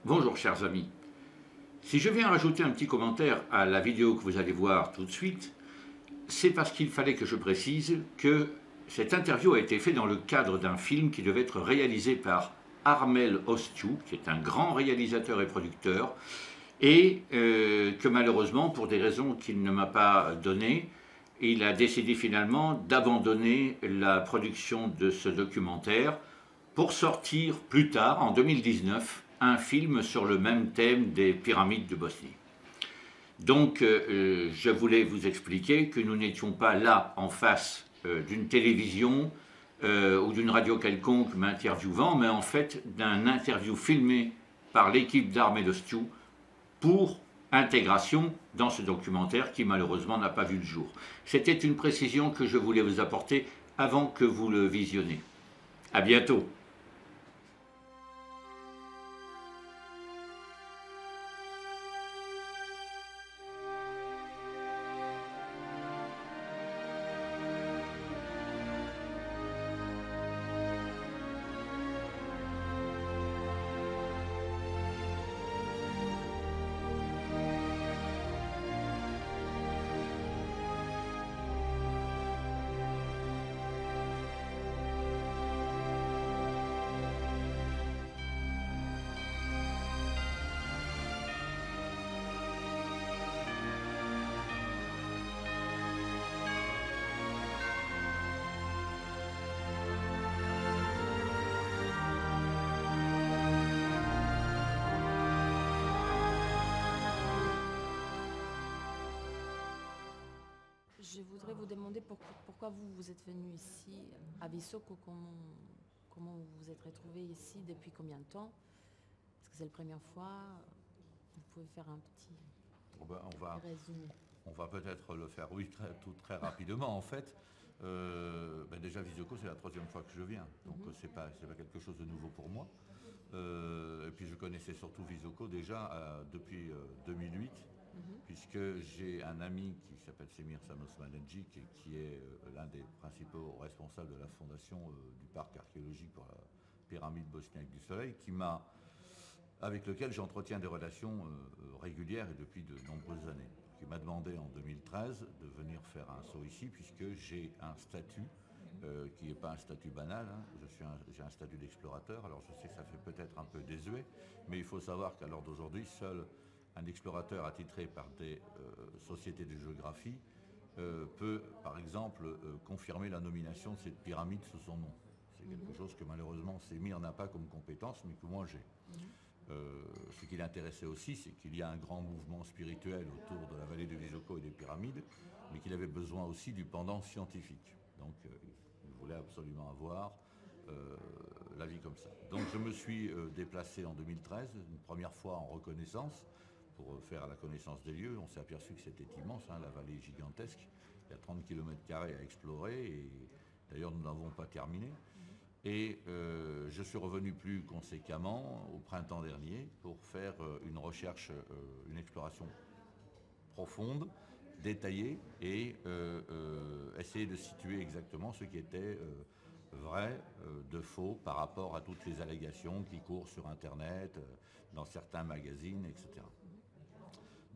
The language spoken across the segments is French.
Bonjour chers amis. Si je viens rajouter un petit commentaire à la vidéo que vous allez voir tout de suite, c'est parce qu'il fallait que je précise que cette interview a été faite dans le cadre d'un film qui devait être réalisé par Armel Ostiou, qui est un grand réalisateur et producteur, et que malheureusement, pour des raisons qu'il ne m'a pas données, il a décidé finalement d'abandonner la production de ce documentaire pour sortir plus tard, en 2019, un film sur le même thème des pyramides de Bosnie. Donc, je voulais vous expliquer que nous n'étions pas là en face d'une télévision ou d'une radio quelconque m'interviewant, mais en fait d'un interview filmé par l'équipe d'Armée de Stew pour intégration dans ce documentaire qui malheureusement n'a pas vu le jour. C'était une précision que je voulais vous apporter avant que vous le visionnez. À bientôt. Je voudrais vous demander pourquoi vous êtes venu ici à Visoko, comment vous vous êtes retrouvé ici, depuis combien de temps? Est-ce que c'est la première fois? Vous pouvez faire un petit résumé. On va peut-être le faire, oui, très rapidement en fait. Déjà Visoko, c'est la troisième fois que je viens, donc c'est pas quelque chose de nouveau pour moi. Et puis je connaissais surtout Visoko déjà depuis 2008. Puisque j'ai un ami qui s'appelle Semir Sanosmanenji, qui est l'un des principaux responsables de la fondation du parc archéologique pour la pyramide bosniaque du Soleil, avec lequel j'entretiens des relations régulières et depuis de nombreuses années. Qui m'a demandé en 2013 de venir faire un saut ici, puisque j'ai un statut qui n'est pas un statut banal. J'ai un statut d'explorateur. Alors je sais que ça fait peut-être un peu désuet, mais il faut savoir qu'à l'heure d'aujourd'hui, seul un explorateur attitré par des sociétés de géographie peut, par exemple, confirmer la nomination de cette pyramide sous son nom. C'est quelque chose que malheureusement Semir n'a pas comme compétence, mais que moi j'ai. Ce qui l'intéressait aussi, c'est qu'il y a un grand mouvement spirituel autour de la vallée de Visoko et des pyramides, mais qu'il avait besoin aussi du pendant scientifique. Donc il voulait absolument avoir l'avis comme ça. Donc je me suis déplacé en 2013, une première fois en reconnaissance, pour faire la connaissance des lieux. On s'est aperçu que c'était immense, la vallée est gigantesque. Il y a 30 km² à explorer et d'ailleurs nous n'avons pas terminé. Et je suis revenu plus conséquemment au printemps dernier pour faire une recherche, une exploration profonde, détaillée et essayer de situer exactement ce qui était vrai de faux par rapport à toutes les allégations qui courent sur Internet, dans certains magazines, etc.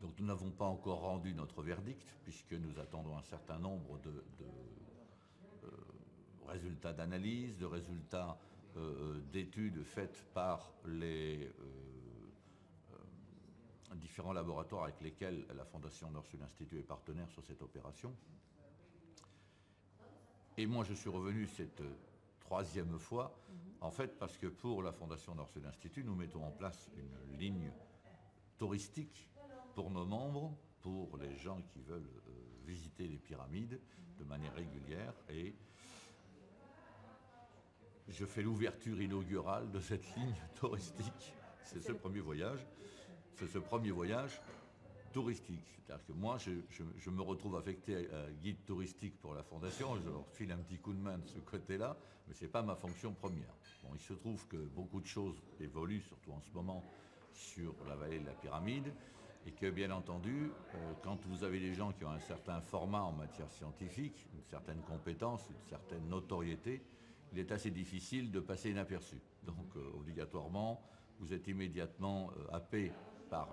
Donc nous n'avons pas encore rendu notre verdict, puisque nous attendons un certain nombre de résultats d'analyse, de résultats d'études faites par les différents laboratoires avec lesquels la Fondation Nord-Sud Institut est partenaire sur cette opération. Et moi je suis revenu cette troisième fois, en fait parce que pour la Fondation Nord-Sud Institut, nous mettons en place une ligne touristique pour nos membres, pour les gens qui veulent visiter les pyramides de manière régulière, et je fais l'ouverture inaugurale de cette ligne touristique. C'est ce premier voyage. C'est ce premier voyage touristique. C'est-à-dire que moi, je me retrouve affecté à guide touristique pour la Fondation, je leur file un petit coup de main de ce côté-là, mais ce n'est pas ma fonction première. Bon, il se trouve que beaucoup de choses évoluent, surtout en ce moment, sur la vallée de la pyramide, et que bien entendu, quand vous avez des gens qui ont un certain format en matière scientifique, une certaine compétence, une certaine notoriété, il est assez difficile de passer inaperçu. Donc obligatoirement, vous êtes immédiatement happé par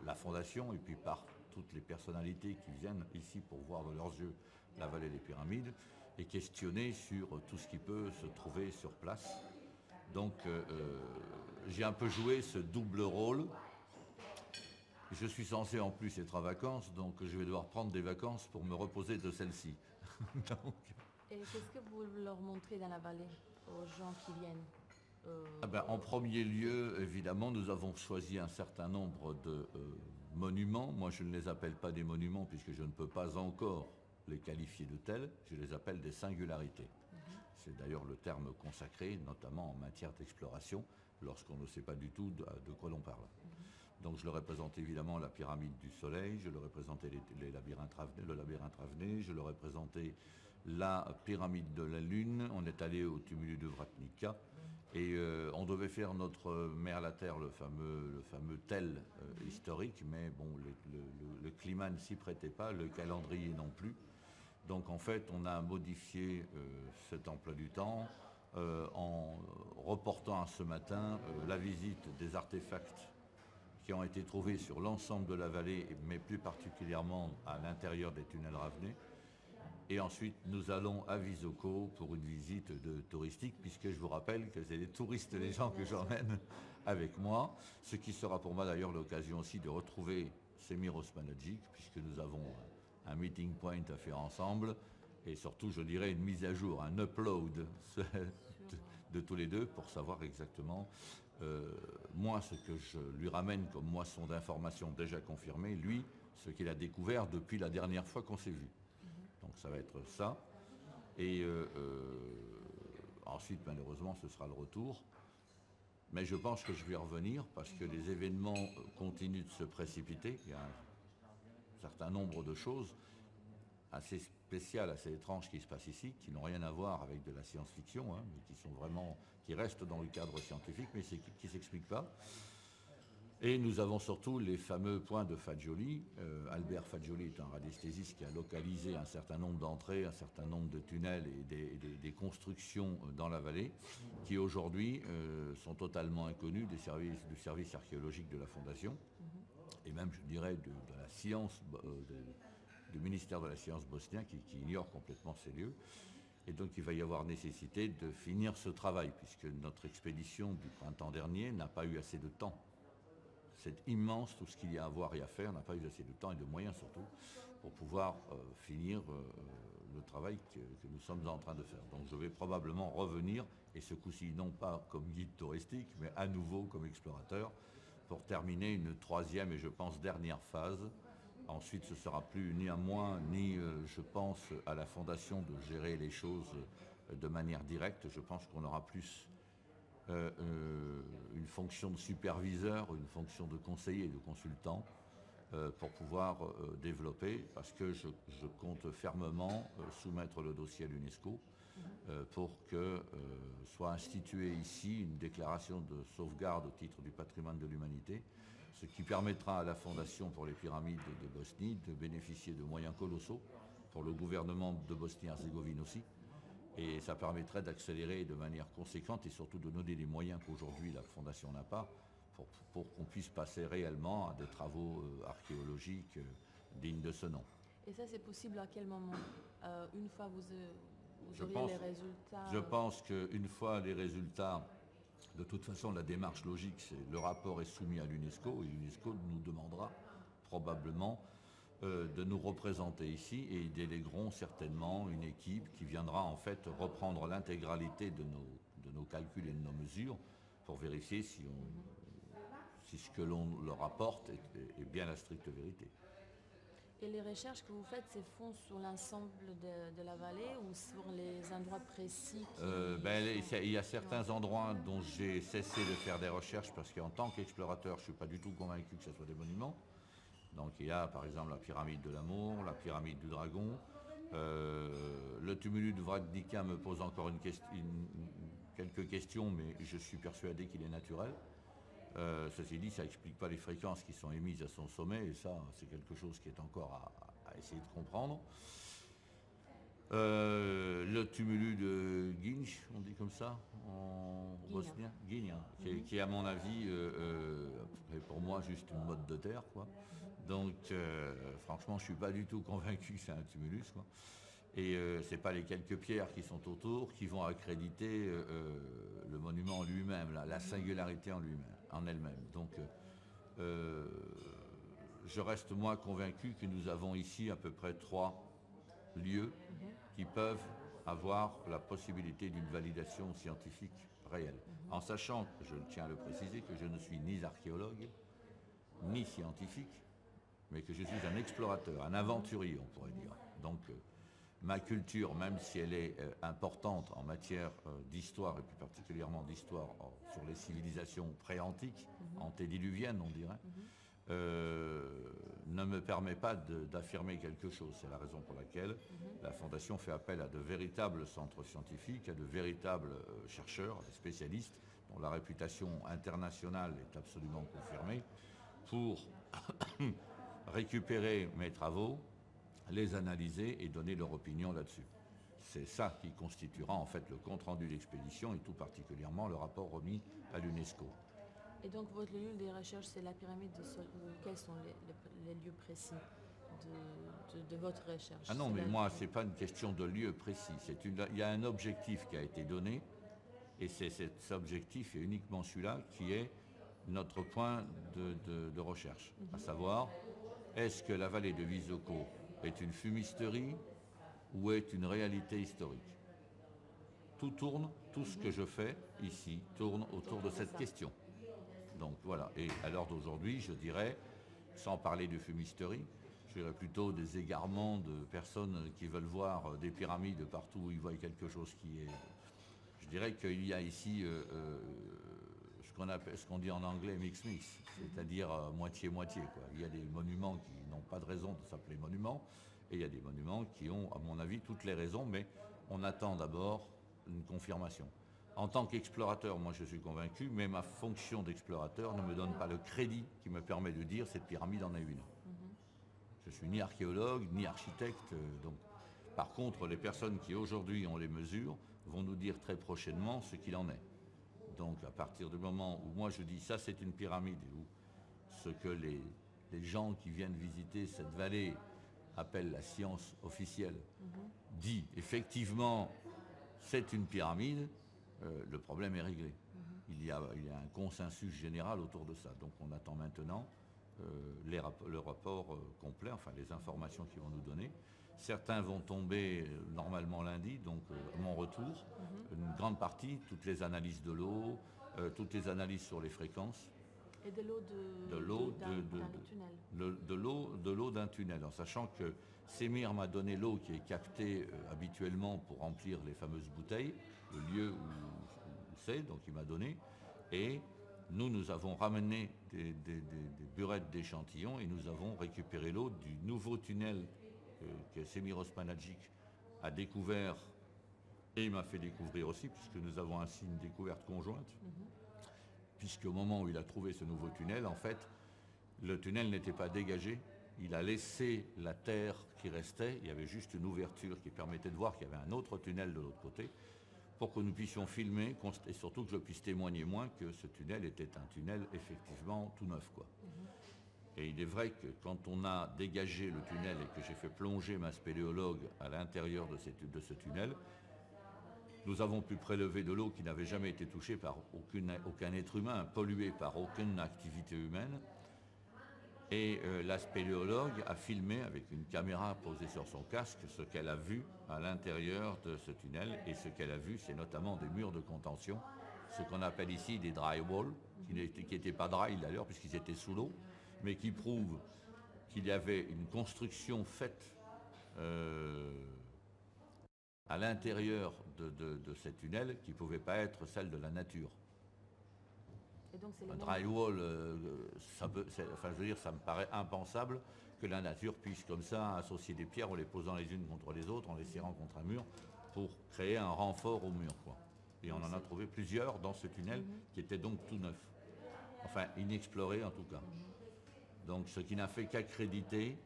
la fondation et puis par toutes les personnalités qui viennent ici pour voir de leurs yeux la vallée des Pyramides et questionner sur tout ce qui peut se trouver sur place. Donc j'ai un peu joué ce double rôle. Je suis censé en plus être en vacances, donc je vais devoir prendre des vacances pour me reposer de celle-ci. Donc... Et qu'est-ce que vous leur montrez dans la vallée aux gens qui viennent? En premier lieu, évidemment, nous avons choisi un certain nombre de monuments. Moi, je ne les appelle pas des monuments puisque je ne peux pas encore les qualifier de tels. Je les appelle des singularités. C'est d'ailleurs le terme consacré, notamment en matière d'exploration, lorsqu'on ne sait pas du tout de quoi l'on parle. Donc je le représente évidemment la pyramide du Soleil, je le représentais le labyrinthe Ravené, je le représentais la pyramide de la Lune, on est allé au tumulus de Vratnica et on devait faire notre mer la Terre, le fameux tel historique, mais bon, le climat ne s'y prêtait pas, le calendrier non plus. Donc en fait, on a modifié cet emploi du temps en reportant à ce matin la visite des artefacts qui ont été trouvés sur l'ensemble de la vallée, mais plus particulièrement à l'intérieur des tunnels Ravené. Et ensuite, nous allons à Visoko pour une visite touristique, puisque je vous rappelle que c'est les touristes, les gens que j'emmène avec moi, ce qui sera pour moi d'ailleurs l'occasion aussi de retrouver Semir Osmanagic, puisque nous avons un meeting point à faire ensemble, et surtout, je dirais, une mise à jour, un upload de tous les deux pour savoir exactement moi ce que je lui ramène comme moisson d'informations déjà confirmées, lui ce qu'il a découvert depuis la dernière fois qu'on s'est vu. Donc ça va être ça. Et ensuite malheureusement ce sera le retour. Mais je pense que je vais revenir parce que les événements continuent de se précipiter. Il y a un certain nombre de choses assez spéciales, assez étranges qui se passent ici, qui n'ont rien à voir avec de la science-fiction, hein, mais qui sont vraiment, qui restent dans le cadre scientifique, mais qui ne s'expliquent pas. Et nous avons surtout les fameux points de Fagioli. Albert Fagioli est un radiesthésiste qui a localisé un certain nombre d'entrées, un certain nombre de tunnels et des constructions dans la vallée, qui aujourd'hui sont totalement inconnus du service archéologique de la Fondation, et même, je dirais, de la science, du ministère de la Science bosnien, qui ignore complètement ces lieux. Et donc il va y avoir nécessité de finir ce travail, puisque notre expédition du printemps dernier n'a pas eu assez de temps. C'est immense tout ce qu'il y a à voir et à faire, n'a pas eu assez de temps et de moyens surtout pour pouvoir finir le travail que nous sommes en train de faire. Donc je vais probablement revenir, et ce coup-ci non pas comme guide touristique, mais à nouveau comme explorateur, pour terminer une troisième et je pense dernière phase. Ensuite ce sera plus ni à moi, ni je pense à la Fondation de gérer les choses de manière directe. Je pense qu'on aura plus une fonction de superviseur, une fonction de conseiller et de consultant pour pouvoir développer, parce que je compte fermement soumettre le dossier à l'UNESCO pour que soit instituée ici une déclaration de sauvegarde au titre du patrimoine de l'humanité, ce qui permettra à la Fondation pour les pyramides de Bosnie de bénéficier de moyens colossaux, pour le gouvernement de Bosnie-Herzégovine aussi. Et ça permettrait d'accélérer de manière conséquente et surtout de donner les moyens qu'aujourd'hui la Fondation n'a pas pour qu'on puisse passer réellement à des travaux archéologiques dignes de ce nom. Et ça, c'est possible à quel moment? Une fois vous aurez les résultats? Je pense qu'une fois les résultats, de toute façon la démarche logique, c'est le rapport est soumis à l'UNESCO et l'UNESCO nous demandera probablement de nous représenter ici, et ils délégueront certainement une équipe qui viendra en fait reprendre l'intégralité de nos calculs et de nos mesures pour vérifier si ce que l'on leur apporte est bien la stricte vérité. Et les recherches que vous faites se font sur l'ensemble de la vallée ou sur les endroits précis il y a certains endroits dont j'ai cessé de faire des recherches parce qu'en tant qu'explorateur, je ne suis pas du tout convaincu que ce soit des monuments. Donc il y a par exemple la pyramide de l'amour, la pyramide du dragon. Le tumulus de Vratnica me pose encore quelques questions, mais je suis persuadé qu'il est naturel. Ceci dit, ça n'explique pas les fréquences qui sont émises à son sommet, et ça, c'est quelque chose qui est encore à essayer de comprendre. Le tumulus de Ginj, on dit comme ça, en bosnien, Ginj, hein, qui est à mon avis, pour moi, juste une motte de terre, quoi. Donc, franchement, je suis pas du tout convaincu que c'est un tumulus, quoi. Et c'est pas les quelques pierres qui sont autour qui vont accréditer le monument en lui-même, la singularité en elle-même. Donc, je reste moi convaincu que nous avons ici à peu près 3 lieux qui peuvent avoir la possibilité d'une validation scientifique réelle. En sachant, je tiens à le préciser, que je ne suis ni archéologue, ni scientifique, mais que je suis un explorateur, un aventurier, on pourrait dire. Donc, ma culture, même si elle est importante en matière d'histoire, et plus particulièrement d'histoire sur les civilisations pré-antiques, antédiluviennes, on dirait, ne me permet pas d'affirmer quelque chose. C'est la raison pour laquelle la Fondation fait appel à de véritables centres scientifiques, à de véritables chercheurs, des spécialistes, dont la réputation internationale est absolument confirmée, pour récupérer mes travaux, les analyser et donner leur opinion là-dessus. C'est ça qui constituera en fait le compte-rendu d'expédition et tout particulièrement le rapport remis à l'UNESCO. Et donc votre lieu de recherche, c'est la pyramide de Sol. Quels sont les lieux précis de votre recherche? Ah non, mais moi, c'est pas une question de lieu précis. Il y a un objectif qui a été donné, et cet objectif est uniquement celui-là qui est notre point de recherche. À savoir, est-ce que la vallée de Visoko est une fumisterie ou est une réalité historique? Tout ce que je fais ici tourne autour de cette question. Donc voilà, et à l'heure d'aujourd'hui, je dirais, sans parler de fumisterie, je dirais plutôt des égarements de personnes qui veulent voir des pyramides partout où ils voient quelque chose qui est... Je dirais qu'il y a ici ce qu'on dit en anglais mix-mix, c'est-à-dire moitié-moitié, quoi. Il y a des monuments qui n'ont pas de raison de s'appeler monuments, et il y a des monuments qui ont, à mon avis, toutes les raisons, mais on attend d'abord une confirmation. En tant qu'explorateur, moi je suis convaincu, mais ma fonction d'explorateur ne me donne pas le crédit qui me permet de dire cette pyramide en est une. Je suis ni archéologue, ni architecte, donc. Par contre, les personnes qui aujourd'hui ont les mesures vont nous dire très prochainement ce qu'il en est. Donc à partir du moment où moi je dis ça c'est une pyramide, ou ce que les gens qui viennent visiter cette vallée appellent la science officielle, dit effectivement c'est une pyramide, le problème est réglé. Il y a un consensus général autour de ça. Donc on attend maintenant le rapport complet, enfin les informations qu'ils vont nous donner. Certains vont tomber normalement lundi, donc à mon retour. Une grande partie, toutes les analyses de l'eau, toutes les analyses sur les fréquences. Et de l'eau de l'eau d'un tunnel, en sachant que Semir m'a donné l'eau qui est captée habituellement pour remplir les fameuses bouteilles, le lieu où c'est, donc il m'a donné, et nous avons ramené des burettes d'échantillons et nous avons récupéré l'eau du nouveau tunnel que Semir Osmanagic a découvert et m'a fait découvrir aussi, puisque nous avons ainsi une découverte conjointe, puisqu'au moment où il a trouvé ce nouveau tunnel, en fait, le tunnel n'était pas dégagé, il a laissé la terre qui restait, il y avait juste une ouverture qui permettait de voir qu'il y avait un autre tunnel de l'autre côté, pour que nous puissions filmer, et surtout que je puisse témoigner moins que ce tunnel était un tunnel effectivement tout neuf, quoi. Et il est vrai que quand on a dégagé le tunnel et que j'ai fait plonger ma spéléologue à l'intérieur de ce tunnel, nous avons pu prélever de l'eau qui n'avait jamais été touchée par aucun être humain, polluée par aucune activité humaine. Et la spéléologue a filmé avec une caméra posée sur son casque ce qu'elle a vu à l'intérieur de ce tunnel. Et ce qu'elle a vu, c'est notamment des murs de contention, ce qu'on appelle ici des dry walls, qui n'étaient pas dry d'ailleurs puisqu'ils étaient sous l'eau, mais qui prouvent qu'il y avait une construction faite à l'intérieur de ces tunnels qui ne pouvait pas être celle de la nature. Et donc c'est un drywall, ça me paraît impensable que la nature puisse comme ça associer des pierres en les posant les unes contre les autres, en les serrant contre un mur, pour créer un renfort au mur, quoi. Et on en a trouvé plusieurs dans ce tunnel qui était donc tout neuf. Enfin, inexploré en tout cas. Donc ce qui n'a fait qu'accréditer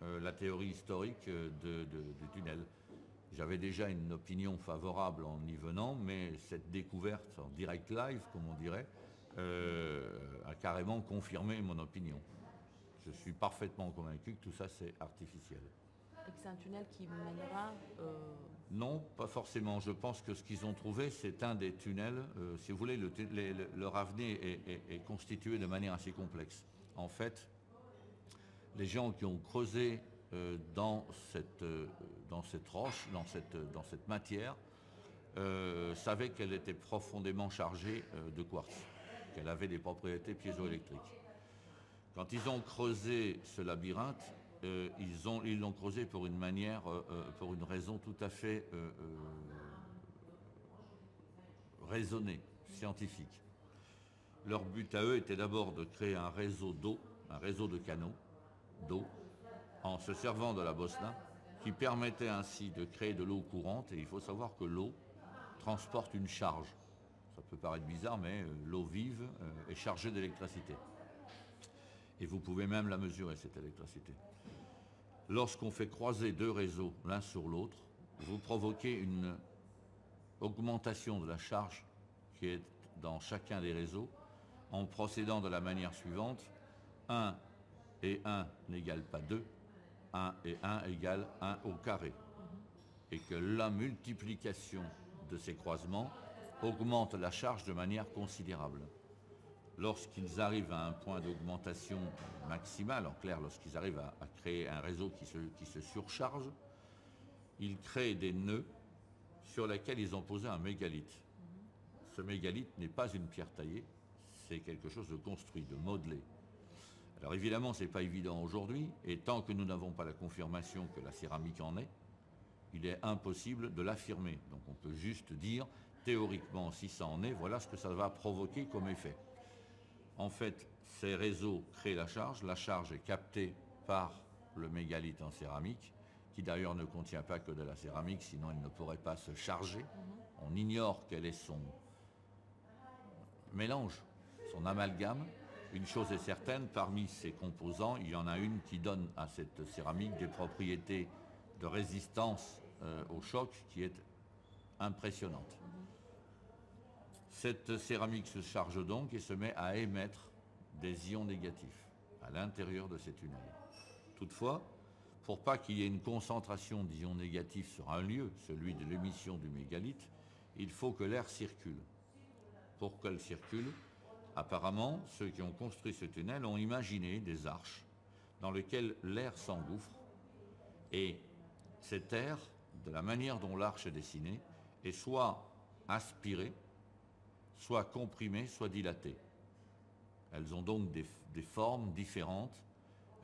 la théorie historique du tunnel. J'avais déjà une opinion favorable en y venant, mais cette découverte en direct live, comme on dirait, a carrément confirmé mon opinion. Je suis parfaitement convaincu que tout ça c'est artificiel. Et que c'est un tunnel qui mènera... Non, pas forcément. Je pense que ce qu'ils ont trouvé, c'est un des tunnels. Si vous voulez, leur avenir est constitué de manière assez complexe. En fait, les gens qui ont creusé dans cette roche, dans cette matière, savaient qu'elle était profondément chargée de quartz, qu'elle avait des propriétés piézoélectriques. Quand ils ont creusé ce labyrinthe, ils l'ont creusé pour une raison tout à fait raisonnée, scientifique. Leur but à eux était d'abord de créer un réseau d'eau, un réseau de canaux d'eau, en se servant de la Bosna, qui permettait ainsi de créer de l'eau courante. Et il faut savoir que l'eau transporte une charge. Ça peut paraître bizarre, mais l'eau vive est chargée d'électricité. Et vous pouvez même la mesurer, cette électricité. Lorsqu'on fait croiser deux réseaux l'un sur l'autre, vous provoquez une augmentation de la charge qui est dans chacun des réseaux en procédant de la manière suivante. 1 et 1 n'égale pas 2, 1 et 1 égale 1 au carré. Et que la multiplication de ces croisements augmente la charge de manière considérable. Lorsqu'ils arrivent à un point d'augmentation maximale, en clair, lorsqu'ils arrivent à créer un réseau qui se surcharge, ils créent des nœuds sur lesquels ils ont posé un mégalithe. Ce mégalithe n'est pas une pierre taillée, c'est quelque chose de construit, de modelé. Alors évidemment, ce n'est pas évident aujourd'hui, et tant que nous n'avons pas la confirmation que la céramique en est, il est impossible de l'affirmer. Donc on peut juste dire, théoriquement, si ça en est, voilà ce que ça va provoquer comme effet. En fait, ces réseaux créent la charge est captée par le mégalithe en céramique, qui d'ailleurs ne contient pas que de la céramique, sinon il ne pourrait pas se charger. On ignore quel est son mélange, son amalgame. Une chose est certaine, parmi ces composants, il y en a une qui donne à cette céramique des propriétés de résistance au choc qui est impressionnante. Cette céramique se charge donc et se met à émettre des ions négatifs à l'intérieur de ces tunnels. Toutefois, pour pas qu'il y ait une concentration d'ions négatifs sur un lieu, celui de l'émission du mégalithe, il faut que l'air circule. Pour qu'elle circule, apparemment, ceux qui ont construit ce tunnel ont imaginé des arches dans lesquelles l'air s'engouffre et cet air, de la manière dont l'arche est dessinée, est soit aspiré, soit comprimé, soit dilaté. Elles ont donc des formes différentes.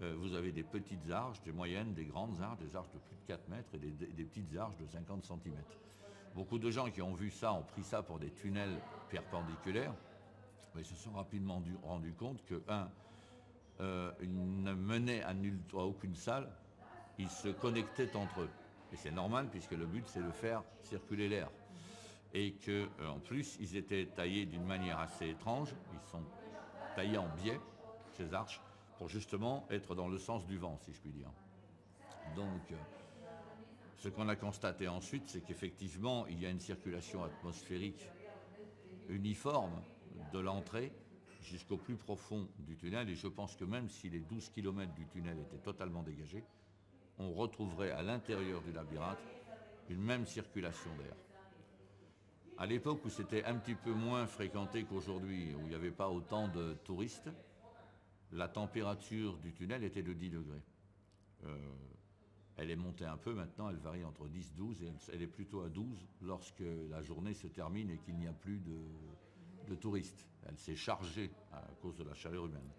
Vous avez des petites arches, des moyennes, des grandes arches, des arches de plus de 4 mètres et des petites arches de 50 cm. Beaucoup de gens qui ont vu ça ont pris ça pour des tunnels perpendiculaires, mais se sont rapidement rendus compte que, ils ne menaient à aucune salle, ils se connectaient entre eux. Et c'est normal puisque le but c'est de faire circuler l'air. Et qu'en plus, ils étaient taillés d'une manière assez étrange. Ils sont taillés en biais, ces arches, pour justement être dans le sens du vent, si je puis dire. Donc, ce qu'on a constaté ensuite, c'est qu'effectivement, il y a une circulation atmosphérique uniforme de l'entrée jusqu'au plus profond du tunnel. Et je pense que même si les 12 km du tunnel étaient totalement dégagés, on retrouverait à l'intérieur du labyrinthe une même circulation d'air. À l'époque où c'était un petit peu moins fréquenté qu'aujourd'hui, où il n'y avait pas autant de touristes, la température du tunnel était de 10 degrés. Elle est montée un peu maintenant, elle varie entre 10 et 12, et elle est plutôt à 12 lorsque la journée se termine et qu'il n'y a plus de touristes. Elle s'est chargée à cause de la chaleur humaine.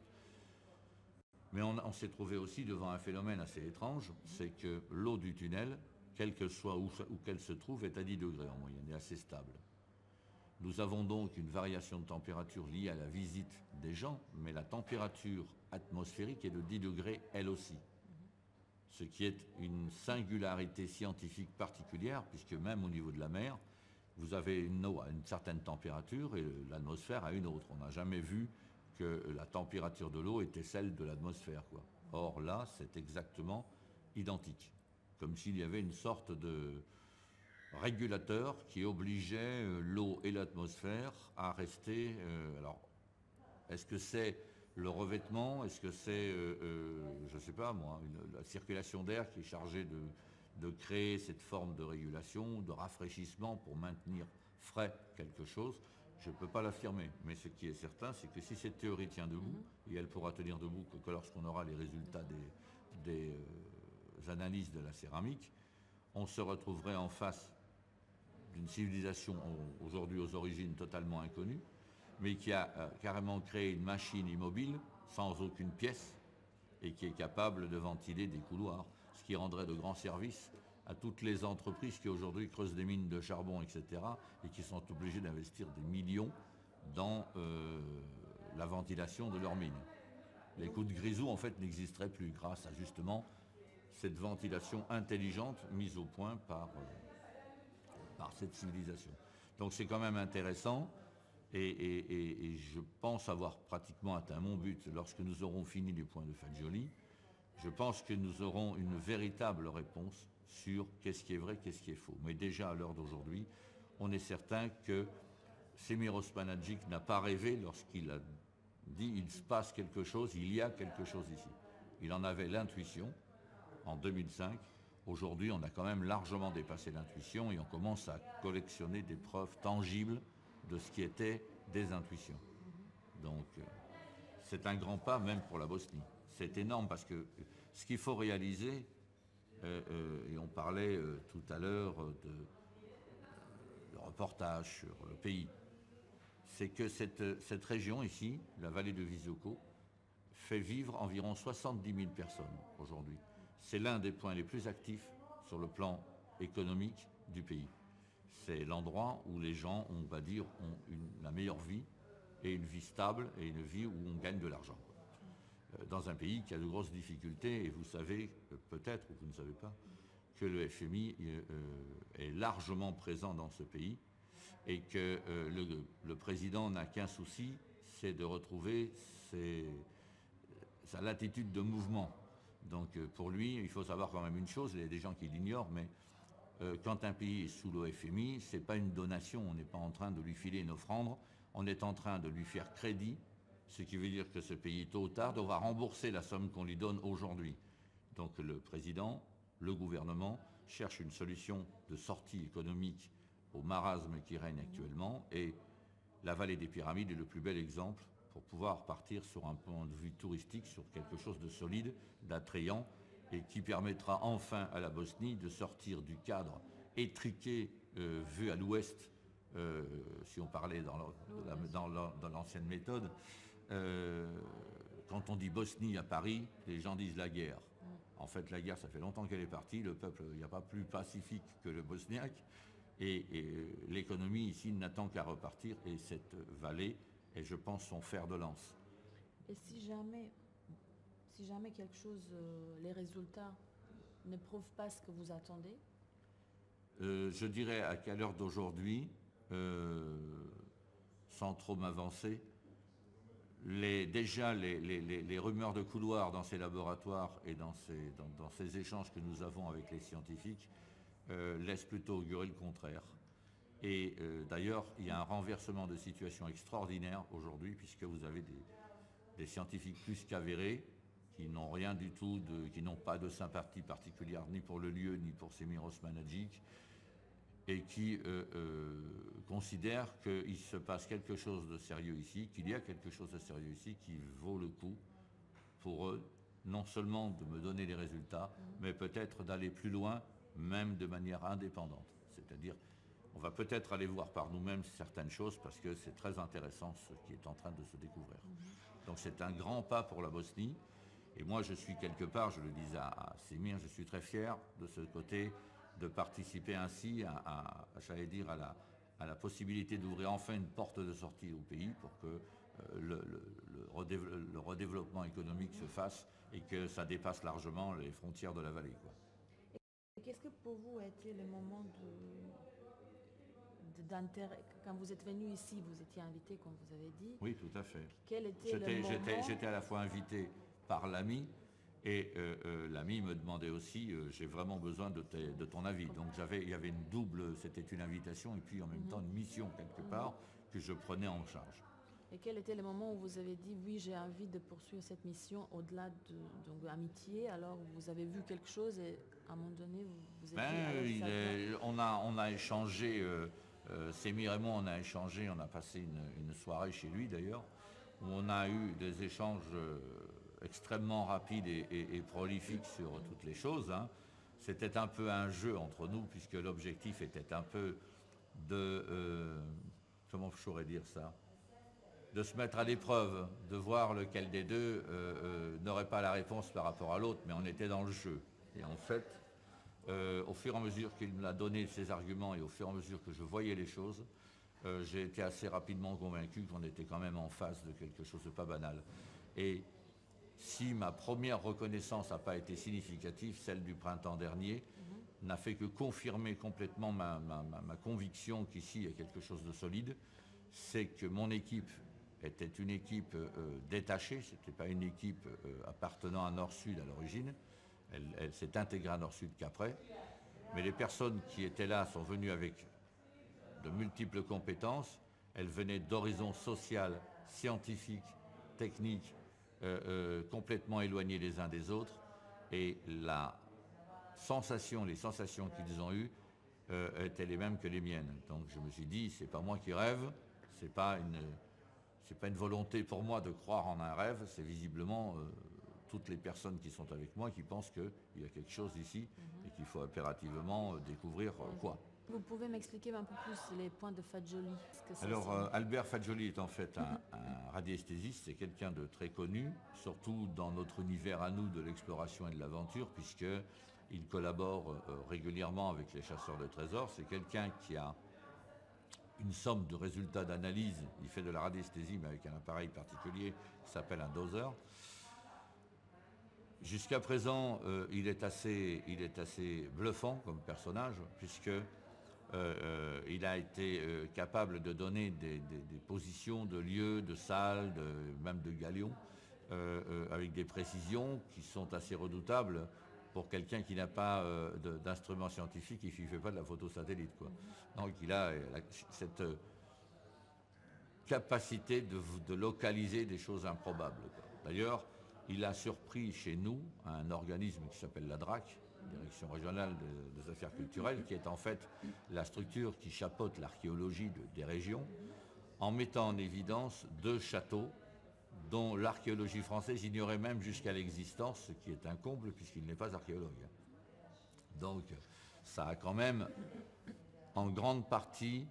Mais on s'est trouvé aussi devant un phénomène assez étrange, c'est que l'eau du tunnel, quelle qu'elle soit où qu'elle se trouve, est à 10 degrés en moyenne, et assez stable. Nous avons donc une variation de température liée à la visite des gens, mais la température atmosphérique est de 10 degrés elle aussi. Ce qui est une singularité scientifique particulière, puisque même au niveau de la mer, vous avez une eau à une certaine température et l'atmosphère à une autre. On n'a jamais vu que la température de l'eau était celle de l'atmosphère, quoi. Or là, c'est exactement identique. Comme s'il y avait une sorte régulateur qui obligeait l'eau et l'atmosphère à rester. Alors, est-ce que c'est le revêtement? Est-ce que c'est, je ne sais pas moi, la circulation d'air qui est chargée de créer cette forme de régulation, de rafraîchissement pour maintenir frais quelque chose? Je ne peux pas l'affirmer. Mais ce qui est certain, c'est que si cette théorie tient debout, et elle pourra tenir debout que lorsqu'on aura les résultats des analyses de la céramique, on se retrouverait en face d'une civilisation aujourd'hui aux origines totalement inconnues, mais qui a carrément créé une machine immobile sans aucune pièce et qui est capable de ventiler des couloirs, ce qui rendrait de grands services à toutes les entreprises qui aujourd'hui creusent des mines de charbon, etc., et qui sont obligées d'investir des millions dans la ventilation de leurs mines. Les coups de grisou, en fait, n'existeraient plus grâce à justement cette ventilation intelligente mise au point par cette civilisation. Donc c'est quand même intéressant et je pense avoir pratiquement atteint mon but lorsque nous aurons fini les points de Fagioli. Je pense que nous aurons une véritable réponse sur qu'est-ce qui est vrai, qu'est-ce qui est faux. Mais déjà à l'heure d'aujourd'hui, on est certain que Semiros Panagic n'a pas rêvé lorsqu'il a dit il se passe quelque chose, il y a quelque chose ici. Il en avait l'intuition en 2005. Aujourd'hui, on a quand même largement dépassé l'intuition et on commence à collectionner des preuves tangibles de ce qui était des intuitions. Donc, c'est un grand pas même pour la Bosnie. C'est énorme parce que ce qu'il faut réaliser, et on parlait tout à l'heure de reportage sur le pays, c'est que cette région ici, la vallée de Visoko, fait vivre environ 70 000 personnes aujourd'hui. C'est l'un des points les plus actifs sur le plan économique du pays. C'est l'endroit où les gens, on va dire, ont la meilleure vie et une vie stable et une vie où on gagne de l'argent. Dans un pays qui a de grosses difficultés, et vous savez peut-être, ou vous ne savez pas, que le FMI est largement présent dans ce pays et que le président n'a qu'un souci, c'est de retrouver sa latitude de mouvement. Donc pour lui, il faut savoir quand même une chose, il y a des gens qui l'ignorent, mais quand un pays est sous le FMI, ce n'est pas une donation, on n'est pas en train de lui filer une offrande, on est en train de lui faire crédit, ce qui veut dire que ce pays, tôt ou tard, devra rembourser la somme qu'on lui donne aujourd'hui. Donc le président, le gouvernement, cherche une solution de sortie économique au marasme qui règne actuellement, et la vallée des Pyramides est le plus bel exemple pour pouvoir partir sur un point de vue touristique, sur quelque chose de solide, d'attrayant, et qui permettra enfin à la Bosnie de sortir du cadre étriqué vu à l'ouest, si on parlait dans l'ancienne méthode. Quand on dit Bosnie à Paris, les gens disent la guerre. En fait, la guerre, ça fait longtemps qu'elle est partie, le peuple, il n'y a pas plus pacifique que le bosniaque, et l'économie ici n'attend qu'à repartir, et cette vallée est, je pense, son fer de lance. Et si jamais quelque chose, les résultats ne prouvent pas ce que vous attendez? Je dirais qu'à l'heure d'aujourd'hui, sans trop m'avancer, déjà les rumeurs de couloirs dans ces laboratoires et dans ces échanges que nous avons avec les scientifiques laissent plutôt augurer le contraire. Et d'ailleurs, il y a un renversement de situation extraordinaire aujourd'hui, puisque vous avez des scientifiques plus qu'avérés, qui n'ont rien du tout, qui n'ont pas de sympathie particulière ni pour le lieu, ni pour Semiros Panagic, et qui considèrent qu'il se passe quelque chose de sérieux ici, qu'il y a quelque chose de sérieux ici qui vaut le coup pour eux, non seulement de me donner les résultats, mais peut-être d'aller plus loin, même de manière indépendante. C'est-à-dire, on va peut-être aller voir par nous-mêmes certaines choses parce que c'est très intéressant ce qui est en train de se découvrir. Donc c'est un grand pas pour la Bosnie. Et moi, je suis quelque part, je le disais à Semir, je suis très fier de ce côté de participer ainsi j'allais dire, à la possibilité d'ouvrir enfin une porte de sortie au pays pour que le redéveloppement économique se fasse et que ça dépasse largement les frontières de la vallée, quoi. Et qu'est-ce que pour vous a été le moment d'intérêt? Quand vous êtes venu ici, vous étiez invité, comme vous avez dit. Oui, tout à fait. Quel était le moment? J'étais à la fois invité par l'ami Et l'ami me demandait aussi, j'ai vraiment besoin de ton avis. Donc il y avait une double, c'était une invitation et puis en même temps une mission quelque part que je prenais en charge. Et quel était le moment où vous avez dit oui, j'ai envie de poursuivre cette mission au-delà de l'amitié? Alors vous avez vu quelque chose et à un moment donné vous êtes dit, on a échangé, Sémir et moi on a échangé, on a passé une soirée chez lui d'ailleurs, où on a eu des échanges extrêmement rapides et prolifiques sur toutes les choses. Hein. C'était un peu un jeu entre nous puisque l'objectif était un peu de, comment je saurais dire ça, de se mettre à l'épreuve, de voir lequel des deux n'aurait pas la réponse par rapport à l'autre, mais on était dans le jeu. Et en fait, au fur et à mesure qu'il me l'a donné ses arguments et au fur et à mesure que je voyais les choses, j'ai été assez rapidement convaincu qu'on était quand même en face de quelque chose de pas banal. Et si ma première reconnaissance n'a pas été significative, celle du printemps dernier n'a fait que confirmer complètement ma conviction qu'ici il y a quelque chose de solide, c'est que mon équipe était une équipe détachée, ce n'était pas une équipe appartenant à Nord-Sud à l'origine, elle s'est intégrée à Nord-Sud qu'après, mais les personnes qui étaient là sont venues avec de multiples compétences, elles venaient d'horizons sociaux, scientifiques, techniques, complètement éloignés les uns des autres, et les sensations qu'ils ont eues étaient les mêmes que les miennes. Donc je me suis dit, c'est pas moi qui rêve, c'est pas une volonté pour moi de croire en un rêve, c'est visiblement toutes les personnes qui sont avec moi qui pensent qu'il y a quelque chose ici et qu'il faut impérativement découvrir quoi. Vous pouvez m'expliquer un peu plus les points de Fagioli? Alors, Albert Fagioli est en fait un radiesthésiste, c'est quelqu'un de très connu, surtout dans notre univers à nous de l'exploration et de l'aventure, puisqu'il collabore régulièrement avec les chasseurs de trésors. C'est quelqu'un qui a une somme de résultats d'analyse. Il fait de la radiesthésie, mais avec un appareil particulier qui s'appelle un doser. Jusqu'à présent, il est assez bluffant comme personnage, puisque il a été capable de donner des positions de lieux, de salles, même de galions, avec des précisions qui sont assez redoutables pour quelqu'un qui n'a pas d'instrument scientifique et qui ne fait pas de la photo satellite, quoi. Donc il a cette capacité de localiser des choses improbables, quoi. D'ailleurs, il a surpris chez nous un organisme qui s'appelle la DRAC, Direction régionale des affaires culturelles, qui est en fait la structure qui chapeaute l'archéologie des régions, en mettant en évidence 2 châteaux dont l'archéologie française ignorait même jusqu'à l'existence, ce qui est un comble puisqu'il n'est pas archéologue. Donc ça a quand même en grande partie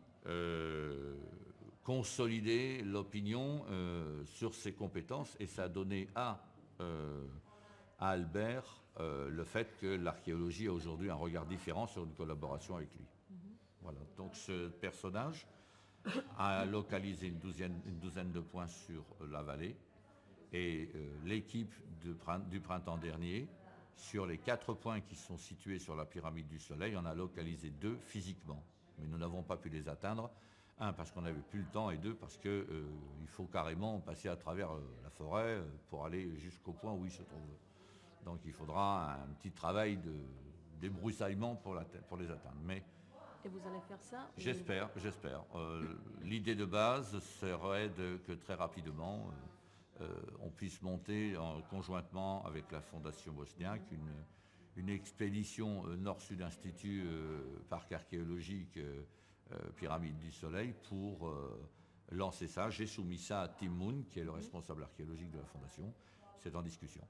consolidé l'opinion sur ses compétences et ça a donné à Albert le fait que l'archéologie a aujourd'hui un regard différent sur une collaboration avec lui. Voilà. Donc ce personnage a localisé une douzaine de points sur la vallée et l'équipe du printemps dernier, sur les 4 points qui sont situés sur la pyramide du Soleil, on a localisé 2 physiquement, mais nous n'avons pas pu les atteindre. 1 parce qu'on n'avait plus le temps et 2 parce qu'il faut carrément passer à travers la forêt pour aller jusqu'au point où ils se trouvent. Donc il faudra un petit travail de débroussaillement pour les atteindre. Mais et vous allez faire ça? J'espère. L'idée de base serait que très rapidement on puisse monter conjointement avec la Fondation Bosniaque une expédition Nord-Sud Institut Parc archéologique Pyramide du Soleil pour lancer ça. J'ai soumis ça à Tim Moon, qui est le responsable archéologique de la Fondation. C'est en discussion.